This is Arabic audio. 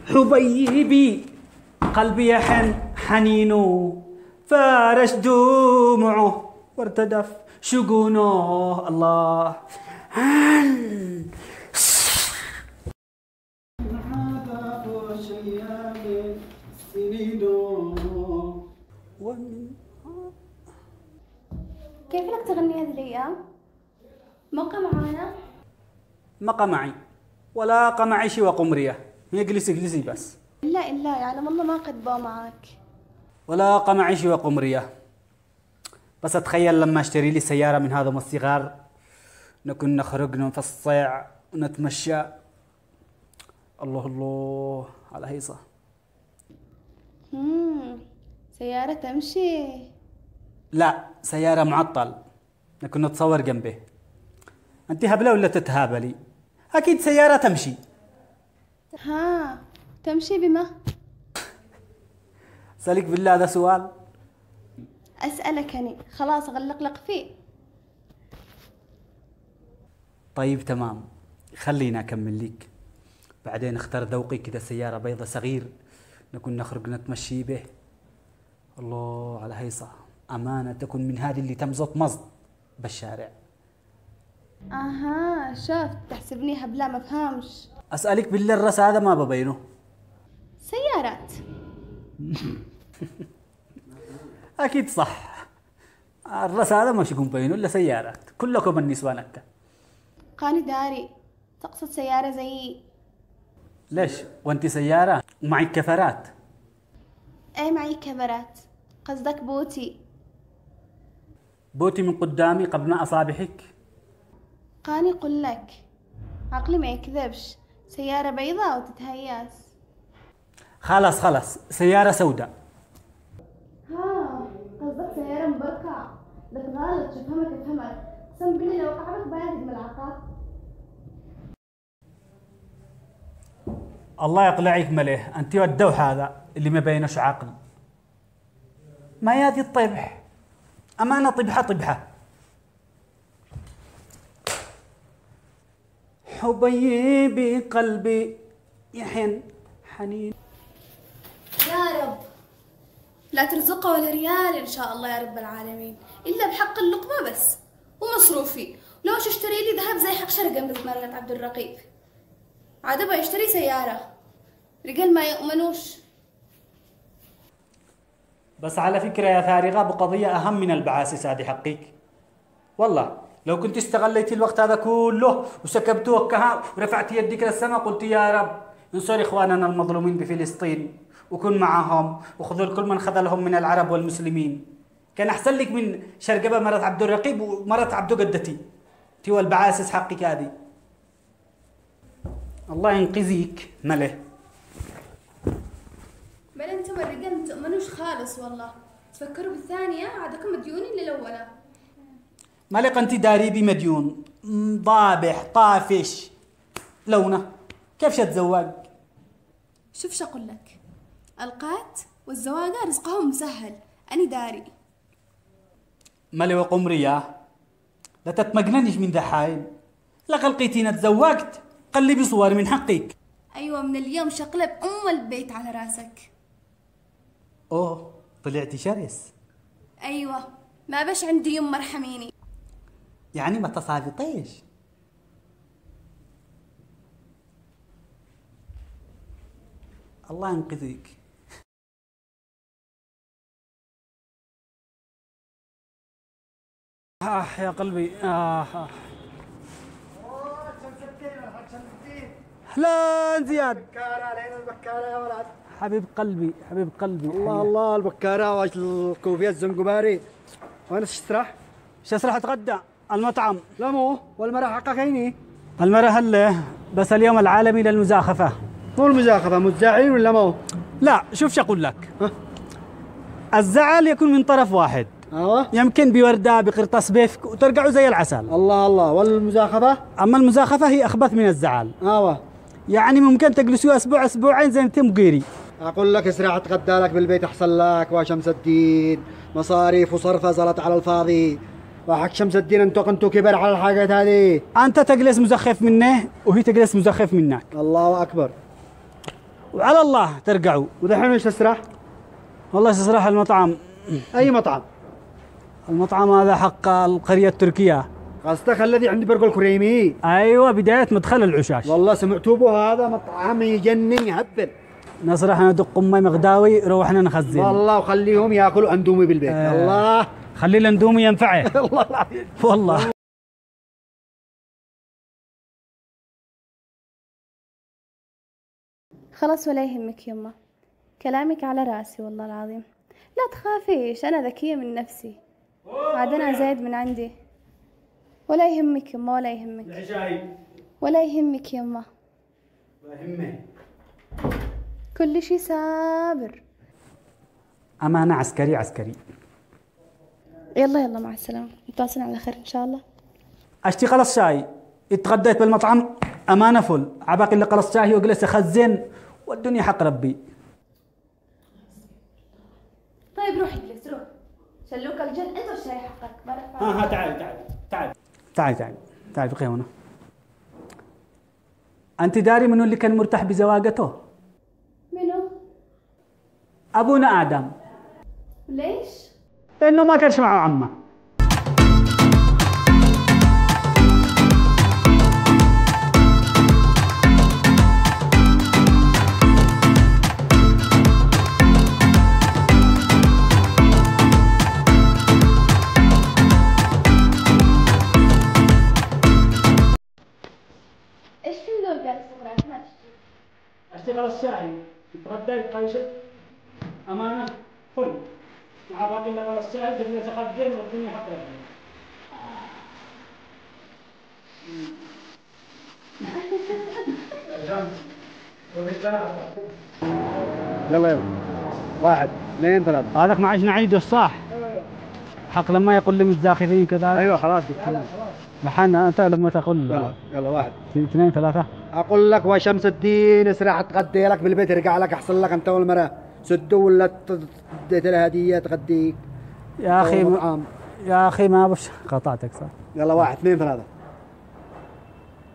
حبيبي قلبي يحن حنينه، فارش دموعه وارتدف شجونه. الله كيف لك تغني هذه الأيام؟ مقى معانا؟ مقى معي ولا قمعي شي وقمرية، هي اجلسي بس. لا يعلم الله ما قد بقى معك. ولا قمعي شي وقمرية، بس اتخيل لما اشتري لي سيارة من هذا الصغار نكون نخرج نفصع ونتمشى. الله الله على هيصة. سيارة تمشي؟ لا، سيارة معطل نكون نتصور جنبه. انت هبلة ولا تتهابلي؟ اكيد سيارة تمشي. ها تمشي بما؟ سألك بالله هذا سؤال؟ أسألك أنا خلاص أغلق فيه. طيب تمام، خلينا أكمل لك. بعدين اختار ذوقي كده سيارة بيضة صغير نكون نخرج نتمشي به. الله على هيصة، أمانة تكون من هذه اللي تمزط مزط بالشارع. أها شفت تحسبني هبلة ما فهمش. أسألك بالله الرس هذا ما ببينه؟ سيارات. أكيد صح، الرس هذا مش يكون بينه إلا سيارات، كلكم النسوان أكا. قاني داري تقصد سيارة زي؟ ليش؟ وأنت سيارة ومعك كفرات؟ أي معي كفرات، قصدك بوتي؟ بوتي من قدامي قبل أصابعك؟ قاني قل لك عقلي ما يكذبش، سيارة بيضاء وتتهياس. خلاص سيارة سوداء. ها قصدك سيارة مبرقعة؟ لك غلط، شفهمك افهمك، قسم بالله لو وقعبك بهذه الملعقات. الله يقلعك مليه، انت والدوح هذا اللي ما بينش عقل. ما يادي الطبح، امانه طبحه. حبيبي قلبي يحن حنين. يا رب لا ترزقه ولا ريال ان شاء الله يا رب العالمين، الا بحق اللقمه بس ومصروفي. لو اشتري لي ذهب زي حق شرقه مثل مرات عبد الرقيق، عاد ابغى يشتري سياره، رجال ما يؤمنوش. بس على فكره يا فارغه، بقضيه اهم من البعاسس هذه حقك. والله لو كنت استغليتي الوقت هذا كله وسكبت وكها ورفعت يدك للسماء قلت يا رب انصر اخواننا المظلومين بفلسطين وكن معهم وخذوا كل من خذلهم من العرب والمسلمين، كان احسن لك من شرقبه مرات عبد الرقيب ومرات عبدو قدتي انت والبعاسس حقك هذه. الله ينقذيك مله. بل انتم الرجال ما تؤمنوش خالص والله، تفكروا بالثانيه عادكم مديونين للاولى. مالك انت داري بمديون ضابح طافش لونه، كيف شتزوج؟ شوف شو اقول لك، القات والزواجه رزقهم مسهل، اني داري. مالي وقمرية لا تتمجننش من دحاين، لا قلقيتينا تزوجت قلبي صور من حقك. ايوه من اليوم شقلب البيت على راسك. اوه طلعتي شرس. ايوه ما بش عندي يوم مرحميني. يعني ما تصابطيش. الله ينقذك. يا قلبي لا زياد. البكارة علينا البكارة يا ولد. حبيب قلبي الله البكارة واش الكوفية الزنقباري. وين تشترح؟ شو راح اتغدى؟ المطعم. لا مو والمرة حقك هيني. المرة هلا بس اليوم العالمي للمزاخفة. مو المزاخفة متزاعلين ولا مو؟ لا شوف شو اقول لك. الزعل يكون من طرف واحد. يمكن بوردة بقرطاس بيفك وترجعوا زي العسل. الله والمزاخفة؟ اما المزاخفة هي اخبث من الزعل. يعني ممكن تجلسوا اسبوع اسبوعين زي انت مقيري. اقول لك اسرع اتغدى لك بالبيت احسن لك. وشمس الدين مصاريف وصرفة زلط على الفاضي. وحق شمس الدين انتو كنتوا كبر على الحاجات هذه. انت تجلس مزخف منه وهي تجلس مزخف منك. الله اكبر. وعلى الله ترجعوا. ودحين وش تسرح؟ والله تسرح المطعم. اي مطعم؟ المطعم هذا حق القرية التركية. قصدك الذي عند برج الكريمي؟ ايوه بداية مدخل العشاش. والله سمعتوا به، هذا مطعم يجنن يهبل. نصرح ندق امي مغداوي روحنا نخزن. والله وخليهم ياكلوا اندومي بالبيت. الله خلي الاندومي ينفعه. والله العظيم والله. خلاص ولا يهمك يمه، كلامك على راسي والله العظيم. لا تخافيش، أنا ذكية من نفسي، عاد أنا زايد من عندي. ولا يهمك يمه، ولا يهمك. ولا يهمك يمه. ولا يهمك. كل شي سابر. أمانة عسكري عسكري. يلا يلا مع السلامة، نتواصل على خير إن شاء الله. أشتي خلص شاي، اتغديت بالمطعم أمانة فل، عباقي اللي خلص شاي وجلس أخزن والدنيا حق ربي. طيب روح اجلس، روح شلوك الجن انت والشاي حقك. ها تعالي بقي هنا. أنت داري منو اللي كان مرتاح بزواجته؟ منو؟ أبونا آدم. ليش؟ لأنه ما كانش معه عمه. ايش في ذول جالس تقرأ؟ ما اشتغل الشاي، اتغديت قيش أمانة فل. مع باقي اللي خلص الشاي جلس أخزن والدنيا حق ربي. يلا 1 2 3. هذاك ما عشنا عيده الصح. حق لما يقول لي متزاخرين كذا. ايوه خلاص محن انت لما تقول. يلا 1 2 3. اقول لك وشمس الدين اسرع تغدي لك بالبيت، ارجع لك احسن لك انت والمراه. سدوا ولا اديت لها هديه تغديك يا اخي يا اخي ما بش قطعتك صح. يلا 1 2 3.